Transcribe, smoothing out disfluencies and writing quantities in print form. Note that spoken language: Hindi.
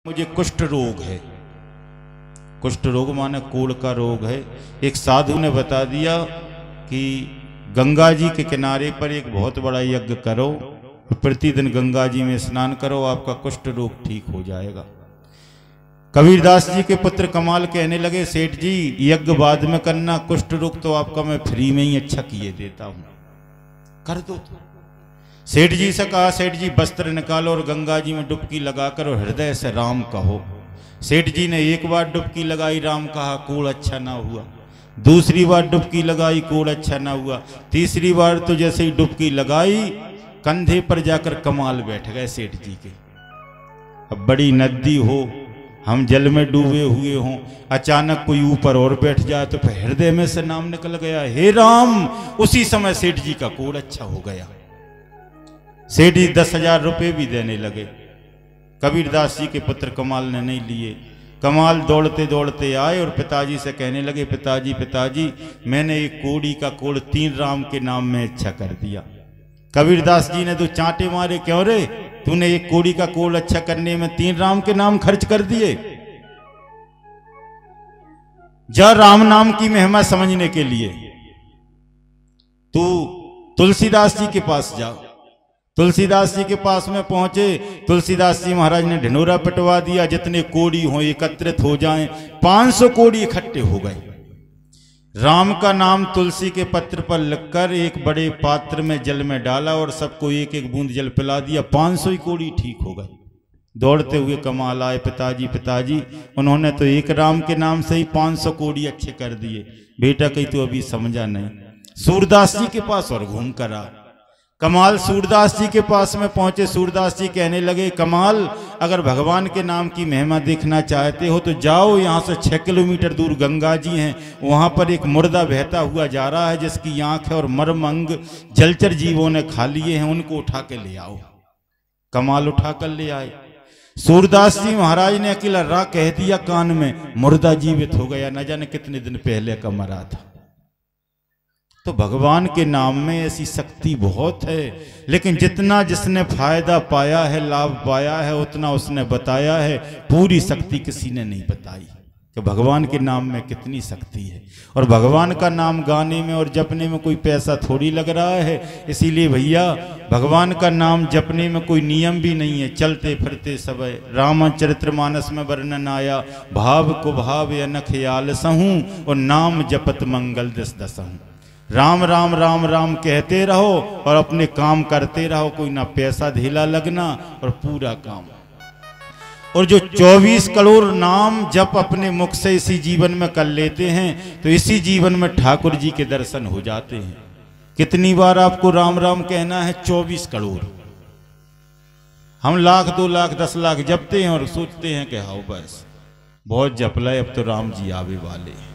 मुझे कुष्ठ रोग है। कुष्ठ रोग माने कूड़ का रोग है। एक साधु ने बता दिया कि गंगा जी के किनारे पर एक बहुत बड़ा यज्ञ करो, प्रतिदिन गंगा जी में स्नान करो, आपका कुष्ठ रोग ठीक हो जाएगा। कबीरदास जी के पुत्र कमाल कहने लगे, सेठ जी यज्ञ बाद में करना, कुष्ठ रोग तो आपका मैं फ्री में ही अच्छा किए देता हूं, कर दो। सेठ जी से कहा, सेठ जी वस्त्र निकालो और गंगा जी में डुबकी लगाकर और हृदय से राम कहो। सेठ जी ने एक बार डुबकी लगाई, राम कहा, कूड़ अच्छा ना हुआ। दूसरी बार डुबकी लगाई, कूड़ अच्छा ना हुआ। तीसरी बार तो जैसे ही डुबकी लगाई, कंधे पर जाकर कमाल बैठ गए सेठ जी के। अब बड़ी नदी हो, हम जल में डूबे हुए हों, अचानक कोई ऊपर और बैठ जाए तो फिर हृदय में से नाम निकल गया, हे राम। उसी समय सेठ जी का कूड़ अच्छा हो गया। सेठ जी 10,000 रुपये भी देने लगे। कबीरदास जी के पुत्र कमाल ने नहीं लिए। कमाल दौड़ते दौड़ते आए और पिताजी से कहने लगे, पिताजी पिताजी मैंने एक कोड़ी का कोड़ 3 राम के नाम में अच्छा कर दिया। कबीरदास जी ने तो चांटे मारे, क्यों रे, तूने एक कोड़ी का कोड़ अच्छा करने में 3 राम के नाम खर्च कर दिए। जा राम नाम की महिमा समझने के लिए तू तुलसीदास जी के पास जा। तुलसीदास जी के पास में पहुंचे, तुलसीदास जी महाराज ने ढिंढोरा पिटवा दिया, जितने कोड़ी हो एकत्रित हो जाएं। 500 कोड़ी इकट्ठे हो गए। राम का नाम तुलसी के पत्र पर लिखकर एक बड़े पात्र में जल में डाला और सबको एक एक बूंद जल पिला दिया। 500 ही कोड़ी ठीक हो गए। दौड़ते हुए कमाल आए, पिताजी पिताजी उन्होंने तो एक राम के नाम से ही 500 कोड़ी अच्छे कर दिए। बेटा कहीं तो अभी समझा नहीं। सूरदास जी के पास और घूम कर आ। कमाल सूरदास जी के पास में पहुंचे। सूरदास जी कहने लगे, कमाल अगर भगवान के नाम की महिमा देखना चाहते हो तो जाओ, यहाँ से 6 किलोमीटर दूर गंगा जी हैं, वहां पर एक मुर्दा बहता हुआ जा रहा है जिसकी आंख है और मर्म अंग जलचर जीवों ने खा लिए हैं, उनको उठा के ले आओ। कमाल उठा कर ले आए। सूरदास जी महाराज ने अकेला रा कह दिया कान में, मुर्दा जीवित हो गया, न जाने कितने दिन पहले का मरा था। तो भगवान के नाम में ऐसी शक्ति बहुत है, लेकिन जितना जिसने फायदा पाया है, लाभ पाया है, उतना उसने बताया है। पूरी शक्ति किसी ने नहीं बताई कि भगवान के नाम में कितनी शक्ति है। और भगवान का नाम गाने में और जपने में कोई पैसा थोड़ी लग रहा है। इसीलिए भैया भगवान का नाम जपने में कोई नियम भी नहीं है। चलते फिरते समय रामचरितमानस में वर्णन आया, भाव को भाव अनख आलसहूं और नाम जपत मंगल दस दसहूं। राम राम राम राम कहते रहो और अपने काम करते रहो, कोई ना पैसा ढीला लगना और पूरा काम। और जो 24 करोड़ नाम जप अपने मुख से इसी जीवन में कर लेते हैं तो इसी जीवन में ठाकुर जी के दर्शन हो जाते हैं। कितनी बार आपको राम राम कहना है? 24 करोड़। हम 1,00,000 2,00,000 10,00,000 जपते हैं और सोचते हैं कि हाँ बस बहुत जप लाए, अब तो राम जी आवे वाले हैं।